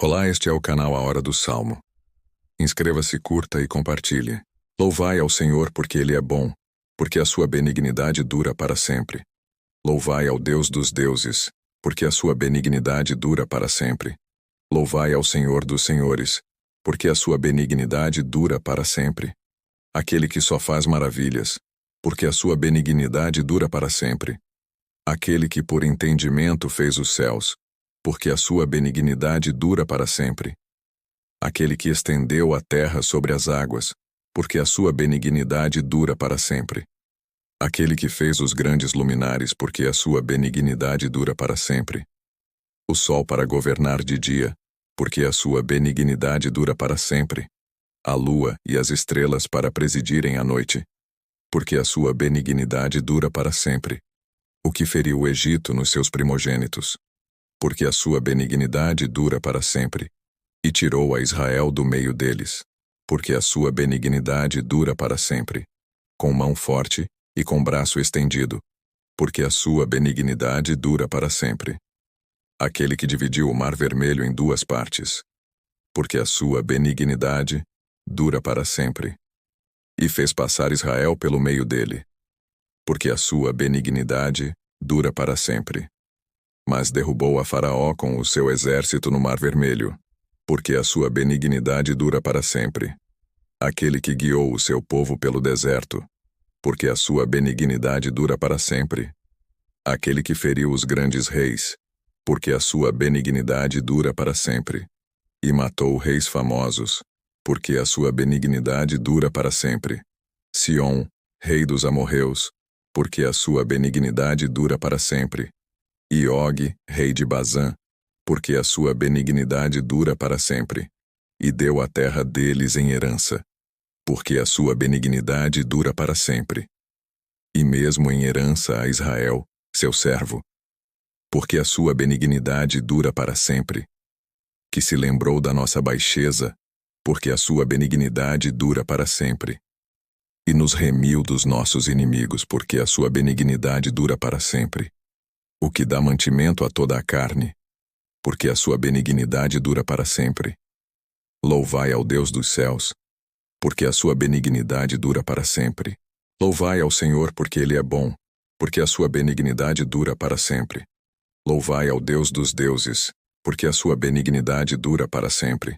Olá, este é o canal A Hora do Salmo. Inscreva-se, curta e compartilhe. Louvai ao Senhor porque Ele é bom, porque a sua benignidade dura para sempre. Louvai ao Deus dos deuses, porque a sua benignidade dura para sempre. Louvai ao Senhor dos senhores, porque a sua benignidade dura para sempre. Aquele que só faz maravilhas, porque a sua benignidade dura para sempre. Aquele que por entendimento fez os céus, porque a sua benignidade dura para sempre. Aquele que estendeu a terra sobre as águas, porque a sua benignidade dura para sempre. Aquele que fez os grandes luminares, porque a sua benignidade dura para sempre. O sol para governar de dia, porque a sua benignidade dura para sempre. A lua e as estrelas para presidirem a noite, porque a sua benignidade dura para sempre. O que feriu o Egito nos seus primogênitos, porque a sua benignidade dura para sempre, e tirou a Israel do meio deles, porque a sua benignidade dura para sempre, com mão forte e com braço estendido, porque a sua benignidade dura para sempre. Aquele que dividiu o mar vermelho em duas partes, porque a sua benignidade dura para sempre, e fez passar Israel pelo meio dele, porque a sua benignidade dura para sempre. Mas derrubou a Faraó com o seu exército no Mar Vermelho, porque a sua benignidade dura para sempre. Aquele que guiou o seu povo pelo deserto, porque a sua benignidade dura para sempre. Aquele que feriu os grandes reis, porque a sua benignidade dura para sempre. E matou reis famosos, porque a sua benignidade dura para sempre. Sion, rei dos amorreus, porque a sua benignidade dura para sempre. E Og, rei de Bazã, porque a sua benignidade dura para sempre, e deu a terra deles em herança, porque a sua benignidade dura para sempre. E mesmo em herança a Israel, seu servo, porque a sua benignidade dura para sempre. Que se lembrou da nossa baixeza, porque a sua benignidade dura para sempre. E nos remiu dos nossos inimigos, porque a sua benignidade dura para sempre. O que dá mantimento a toda a carne, porque a sua benignidade dura para sempre. Louvai ao Deus dos céus, porque a sua benignidade dura para sempre. Louvai ao Senhor porque Ele é bom, porque a sua benignidade dura para sempre. Louvai ao Deus dos deuses, porque a sua benignidade dura para sempre.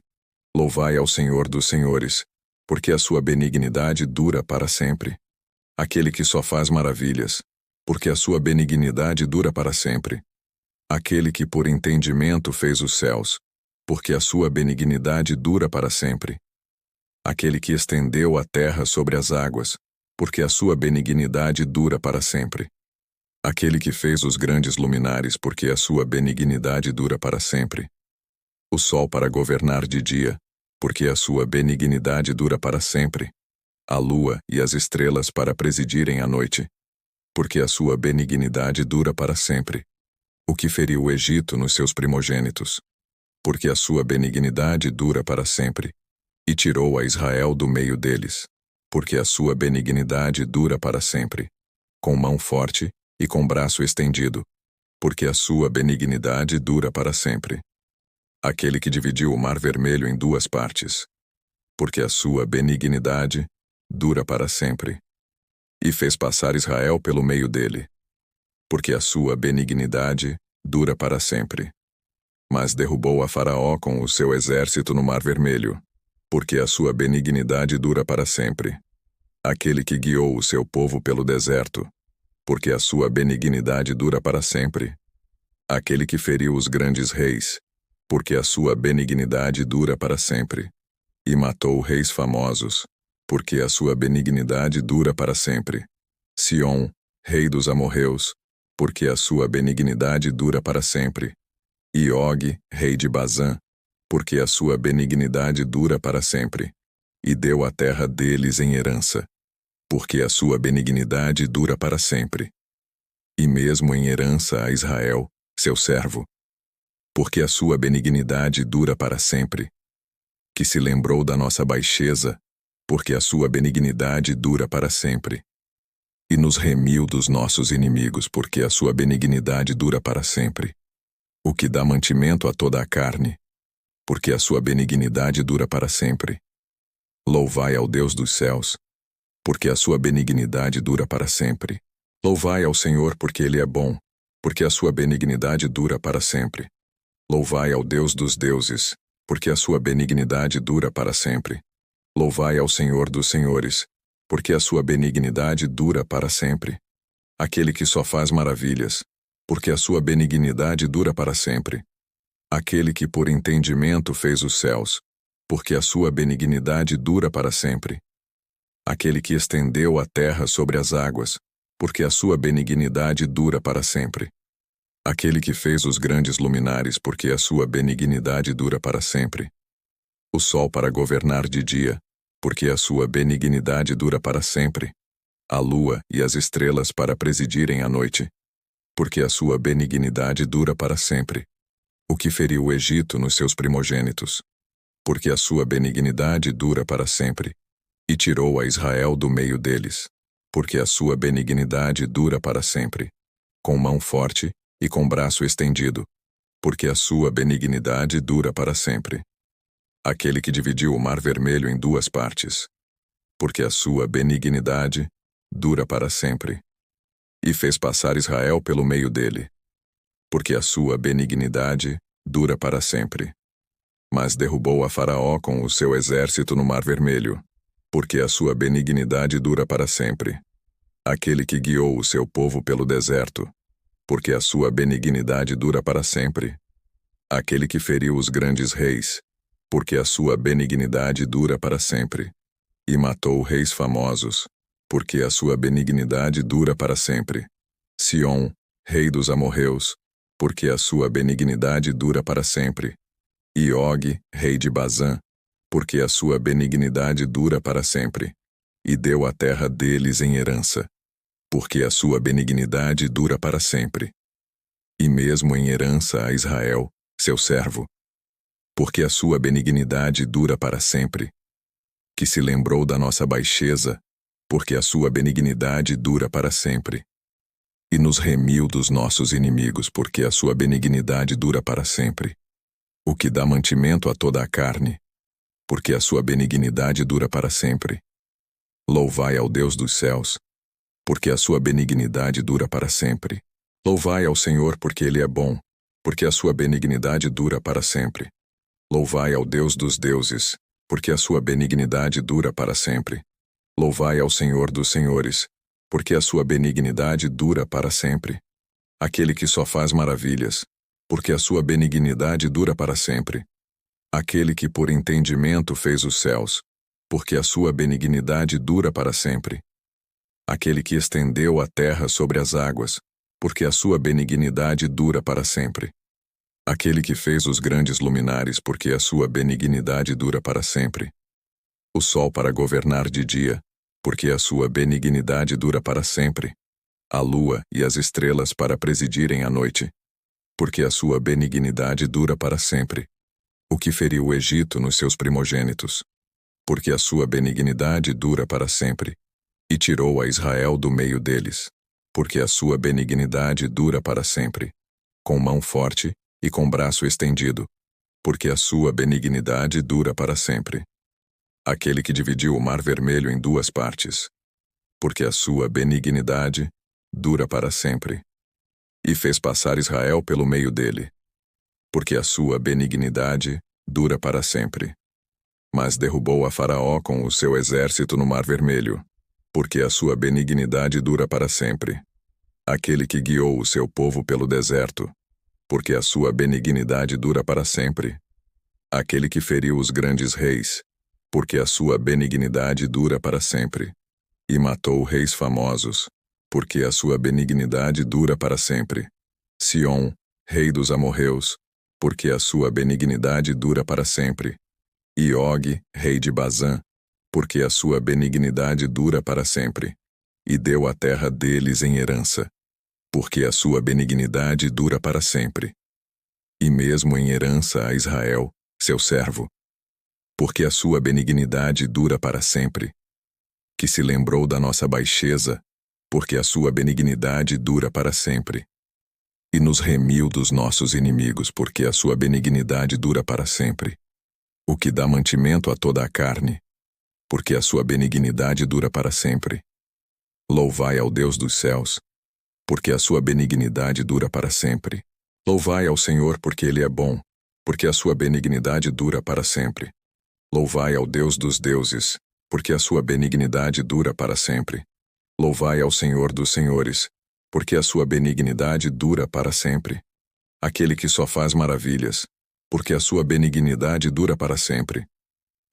Louvai ao Senhor dos senhores, porque a sua benignidade dura para sempre. Aquele que só faz maravilhas, porque a sua benignidade dura para sempre. Aquele que por entendimento fez os céus, porque a sua benignidade dura para sempre. Aquele que estendeu a terra sobre as águas, porque a sua benignidade dura para sempre. Aquele que fez os grandes luminares, porque a sua benignidade dura para sempre. O sol para governar de dia, porque a sua benignidade dura para sempre. A lua e as estrelas para presidirem a noite, porque a sua benignidade dura para sempre. O que feriu o Egito nos seus primogênitos, porque a sua benignidade dura para sempre, e tirou a Israel do meio deles, porque a sua benignidade dura para sempre, com mão forte e com braço estendido, porque a sua benignidade dura para sempre. Aquele que dividiu o Mar Vermelho em duas partes, porque a sua benignidade dura para sempre. E fez passar Israel pelo meio dele, porque a sua benignidade dura para sempre. Mas derrubou a Faraó com o seu exército no Mar Vermelho, porque a sua benignidade dura para sempre. Aquele que guiou o seu povo pelo deserto, porque a sua benignidade dura para sempre. Aquele que feriu os grandes reis, porque a sua benignidade dura para sempre. E matou reis famosos, porque a sua benignidade dura para sempre. Sion, rei dos amorreus, porque a sua benignidade dura para sempre. E Og, rei de Bazã, porque a sua benignidade dura para sempre. E deu a terra deles em herança, porque a sua benignidade dura para sempre. E mesmo em herança a Israel, seu servo, porque a sua benignidade dura para sempre. Que se lembrou da nossa baixeza, porque a sua benignidade dura para sempre. E nos remiu dos nossos inimigos, porque a sua benignidade dura para sempre. O que dá mantimento a toda a carne, porque a sua benignidade dura para sempre. Louvai ao Deus dos céus, porque a sua benignidade dura para sempre. Louvai ao Senhor porque Ele é bom, porque a sua benignidade dura para sempre. Louvai ao Deus dos deuses, porque a sua benignidade dura para sempre. Louvai ao Senhor dos senhores, porque a sua benignidade dura para sempre. Aquele que só faz maravilhas, porque a sua benignidade dura para sempre. Aquele que por entendimento fez os céus, porque a sua benignidade dura para sempre. Aquele que estendeu a terra sobre as águas, porque a sua benignidade dura para sempre. Aquele que fez os grandes luminares, porque a sua benignidade dura para sempre. O sol para governar de dia, porque a sua benignidade dura para sempre. A lua e as estrelas para presidirem a noite, porque a sua benignidade dura para sempre. O que feriu o Egito nos seus primogênitos, porque a sua benignidade dura para sempre. E tirou a Israel do meio deles, porque a sua benignidade dura para sempre. Com mão forte e com braço estendido, porque a sua benignidade dura para sempre. Aquele que dividiu o mar vermelho em duas partes, porque a sua benignidade dura para sempre. E fez passar Israel pelo meio dele, porque a sua benignidade dura para sempre. Mas derrubou a Faraó com o seu exército no mar vermelho, porque a sua benignidade dura para sempre. Aquele que guiou o seu povo pelo deserto, porque a sua benignidade dura para sempre. Aquele que feriu os grandes reis, porque a sua benignidade dura para sempre. E matou reis famosos, porque a sua benignidade dura para sempre. Sion, rei dos amorreus, porque a sua benignidade dura para sempre. E Og, rei de Bazã, porque a sua benignidade dura para sempre. E deu a terra deles em herança, porque a sua benignidade dura para sempre. E mesmo em herança a Israel, seu servo, porque a sua benignidade dura para sempre. Que se lembrou da nossa baixeza, porque a sua benignidade dura para sempre. E nos remiu dos nossos inimigos, porque a sua benignidade dura para sempre. O que dá mantimento a toda a carne, porque a sua benignidade dura para sempre. Louvai ao Deus dos céus, porque a sua benignidade dura para sempre. Louvai ao Senhor porque Ele é bom, porque a sua benignidade dura para sempre. Louvai ao Deus dos deuses, porque a sua benignidade dura para sempre. Louvai ao Senhor dos senhores, porque a sua benignidade dura para sempre. Aquele que só faz maravilhas, porque a sua benignidade dura para sempre. Aquele que por entendimento fez os céus, porque a sua benignidade dura para sempre. Aquele que estendeu a terra sobre as águas, porque a sua benignidade dura para sempre. Aquele que fez os grandes luminares, porque a sua benignidade dura para sempre. O sol para governar de dia, porque a sua benignidade dura para sempre. A lua e as estrelas para presidirem a noite, porque a sua benignidade dura para sempre. O que feriu o Egito nos seus primogênitos, porque a sua benignidade dura para sempre. E tirou a Israel do meio deles, porque a sua benignidade dura para sempre. Com mão forte e com braço estendido, porque a sua benignidade dura para sempre. Aquele que dividiu o mar vermelho em duas partes, porque a sua benignidade dura para sempre. E fez passar Israel pelo meio dele, porque a sua benignidade dura para sempre. Mas derrubou a Faraó com o seu exército no mar vermelho, porque a sua benignidade dura para sempre. Aquele que guiou o seu povo pelo deserto, porque a sua benignidade dura para sempre. Aquele que feriu os grandes reis, porque a sua benignidade dura para sempre. E matou reis famosos, porque a sua benignidade dura para sempre. Sion, rei dos amorreus, porque a sua benignidade dura para sempre. E Og, rei de Bazã, porque a sua benignidade dura para sempre. E deu a terra deles em herança, porque a sua benignidade dura para sempre. E mesmo em herança a Israel, seu servo, porque a sua benignidade dura para sempre. Que se lembrou da nossa baixeza, porque a sua benignidade dura para sempre. e nos remiu dos nossos inimigos, porque a sua benignidade dura para sempre. O que dá mantimento a toda a carne, porque a sua benignidade dura para sempre. Louvai ao Deus dos céus, porque a sua benignidade dura para sempre. Louvai ao Senhor, porque Ele é bom, porque a sua benignidade dura para sempre. Louvai ao Deus dos deuses, porque a sua benignidade dura para sempre. Louvai ao Senhor dos senhores, porque a sua benignidade dura para sempre. Aquele que só faz maravilhas, porque a sua benignidade dura para sempre.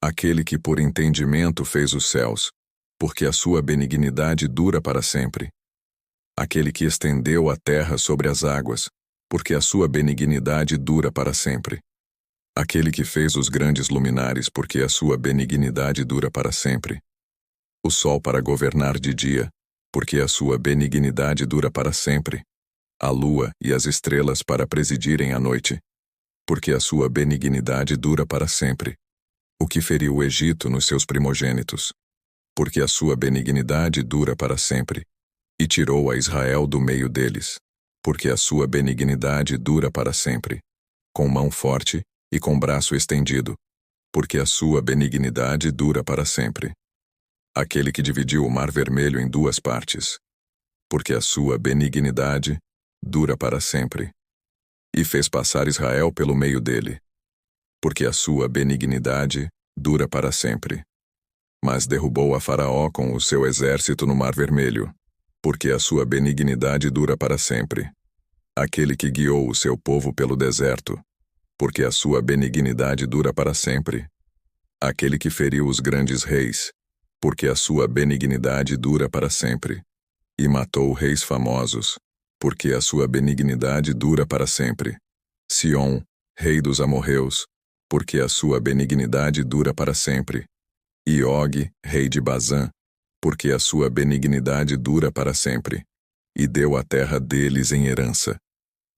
Aquele que por entendimento fez os céus, porque a sua benignidade dura para sempre. Aquele que estendeu a terra sobre as águas, porque a sua benignidade dura para sempre. Aquele que fez os grandes luminares, porque a sua benignidade dura para sempre. O sol para governar de dia, porque a sua benignidade dura para sempre. A lua e as estrelas para presidirem a noite, porque a sua benignidade dura para sempre. O que feriu o Egito nos seus primogênitos, porque a sua benignidade dura para sempre. E tirou a Israel do meio deles, porque a sua benignidade dura para sempre. Com mão forte e com braço estendido, porque a sua benignidade dura para sempre. Aquele que dividiu o mar vermelho em duas partes, porque a sua benignidade dura para sempre. E fez passar Israel pelo meio dele, porque a sua benignidade dura para sempre. Mas derrubou a Faraó com o seu exército no mar vermelho, porque a sua benignidade dura para sempre. Aquele que guiou o seu povo pelo deserto, porque a sua benignidade dura para sempre. Aquele que feriu os grandes reis, porque a sua benignidade dura para sempre. E matou reis famosos, porque a sua benignidade dura para sempre. Sion, rei dos amorreus, porque a sua benignidade dura para sempre. E Og, rei de Bazã, porque a sua benignidade dura para sempre. E deu a terra deles em herança,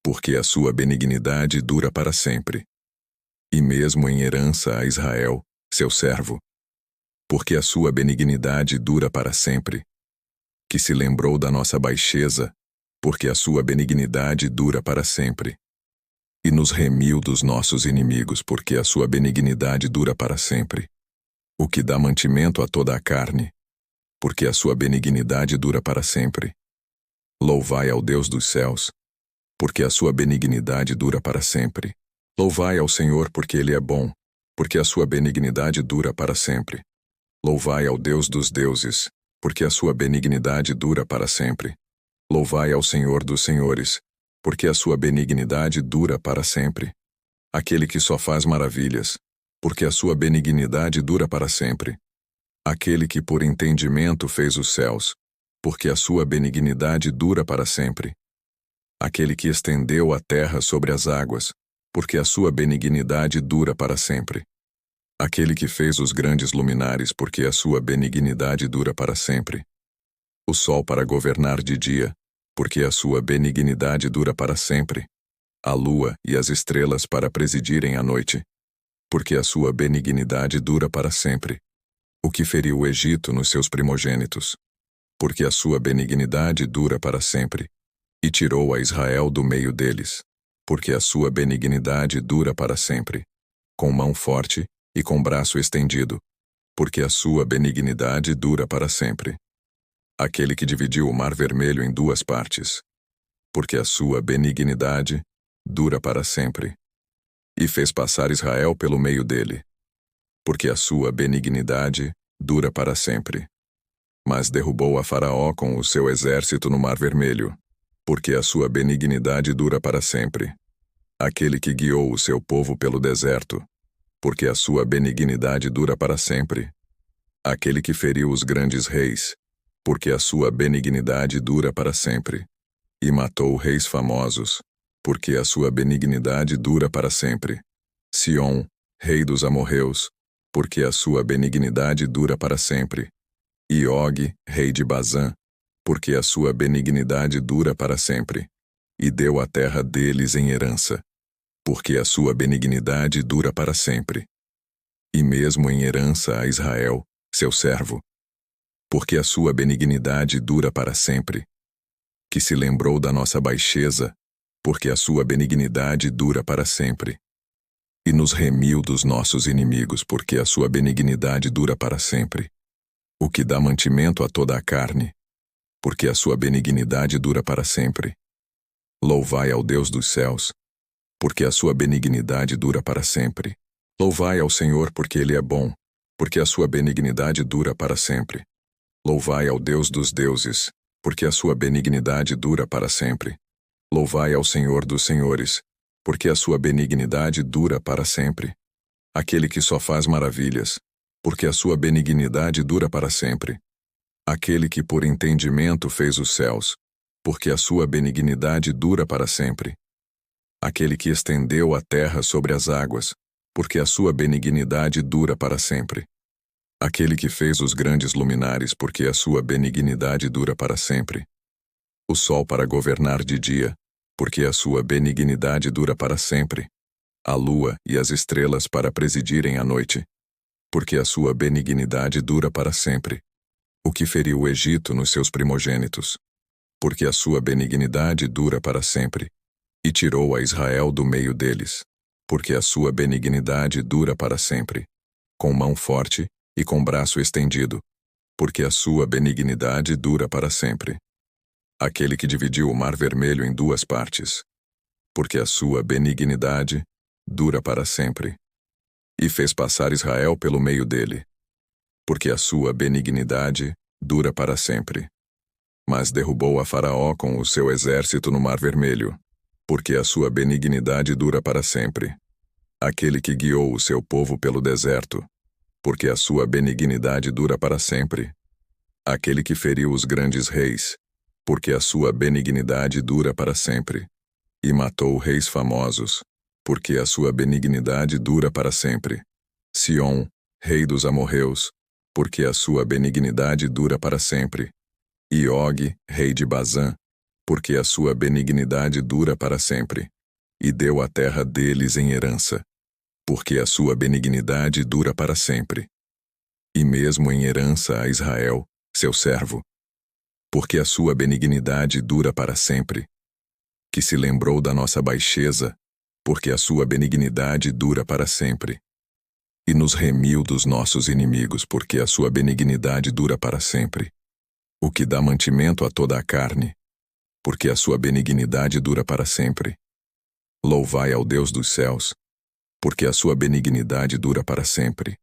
porque a sua benignidade dura para sempre. E mesmo em herança a Israel, seu servo, porque a sua benignidade dura para sempre. Que se lembrou da nossa baixeza, porque a sua benignidade dura para sempre. E nos remiu dos nossos inimigos, porque a sua benignidade dura para sempre. O que dá mantimento a toda a carne, porque a sua benignidade dura para sempre. Louvai ao Deus dos céus, porque a sua benignidade dura para sempre. Louvai ao Senhor, porque Ele é bom, porque a sua benignidade dura para sempre. Louvai ao Deus dos deuses, porque a sua benignidade dura para sempre. Louvai ao Senhor dos senhores, porque a sua benignidade dura para sempre. Aquele que só faz maravilhas, porque a sua benignidade dura para sempre. Aquele que por entendimento fez os céus, porque a sua benignidade dura para sempre. Aquele que estendeu a terra sobre as águas, porque a sua benignidade dura para sempre. Aquele que fez os grandes luminares, porque a sua benignidade dura para sempre. O sol para governar de dia, porque a sua benignidade dura para sempre. A lua e as estrelas para presidirem a noite, porque a sua benignidade dura para sempre. O que feriu o Egito nos seus primogênitos, porque a sua benignidade dura para sempre. E tirou a Israel do meio deles, porque a sua benignidade dura para sempre. Com mão forte e com braço estendido, porque a sua benignidade dura para sempre. Aquele que dividiu o mar vermelho em duas partes, porque a sua benignidade dura para sempre. E fez passar Israel pelo meio dele, porque a sua benignidade dura para sempre. Mas derrubou a Faraó com o seu exército no mar vermelho, porque a sua benignidade dura para sempre. Aquele que guiou o seu povo pelo deserto, porque a sua benignidade dura para sempre. Aquele que feriu os grandes reis, porque a sua benignidade dura para sempre. E matou reis famosos, porque a sua benignidade dura para sempre. Sion, rei dos amorreus, porque a sua benignidade dura para sempre. E Og, rei de Bazã, porque a sua benignidade dura para sempre. E deu a terra deles em herança, porque a sua benignidade dura para sempre. E mesmo em herança a Israel, seu servo, porque a sua benignidade dura para sempre. Que se lembrou da nossa baixeza, porque a sua benignidade dura para sempre. E nos remiu dos nossos inimigos, porque a sua benignidade dura para sempre. O que dá mantimento a toda a carne, porque a sua benignidade dura para sempre. Louvai ao Deus dos céus, porque a sua benignidade dura para sempre. Louvai ao Senhor, porque Ele é bom, porque a sua benignidade dura para sempre. Louvai ao Deus dos deuses, porque a sua benignidade dura para sempre. Louvai ao Senhor dos senhores, porque a sua benignidade dura para sempre. Aquele que só faz maravilhas, porque a sua benignidade dura para sempre. Aquele que por entendimento fez os céus, porque a sua benignidade dura para sempre. Aquele que estendeu a terra sobre as águas, porque a sua benignidade dura para sempre. Aquele que fez os grandes luminares, porque a sua benignidade dura para sempre. O sol para governar de dia, porque a sua benignidade dura para sempre. A lua e as estrelas para presidirem a noite, porque a sua benignidade dura para sempre. O que feriu o Egito nos seus primogênitos, porque a sua benignidade dura para sempre. E tirou a Israel do meio deles, porque a sua benignidade dura para sempre. Com mão forte e com braço estendido, porque a sua benignidade dura para sempre. Aquele que dividiu o mar vermelho em duas partes, porque a sua benignidade dura para sempre. E fez passar Israel pelo meio dele, porque a sua benignidade dura para sempre. Mas derrubou a Faraó com o seu exército no mar vermelho, porque a sua benignidade dura para sempre. Aquele que guiou o seu povo pelo deserto, porque a sua benignidade dura para sempre. Aquele que feriu os grandes reis, porque a sua benignidade dura para sempre. E matou reis famosos, porque a sua benignidade dura para sempre. Sion, rei dos amorreus, porque a sua benignidade dura para sempre. E Og, rei de Bazã, porque a sua benignidade dura para sempre. E deu a terra deles em herança, porque a sua benignidade dura para sempre. E mesmo em herança a Israel, seu servo, porque a sua benignidade dura para sempre. Que se lembrou da nossa baixeza, porque a sua benignidade dura para sempre. E nos remiu dos nossos inimigos, porque a sua benignidade dura para sempre. O que dá mantimento a toda a carne, porque a sua benignidade dura para sempre. Louvai ao Deus dos céus, porque a sua benignidade dura para sempre.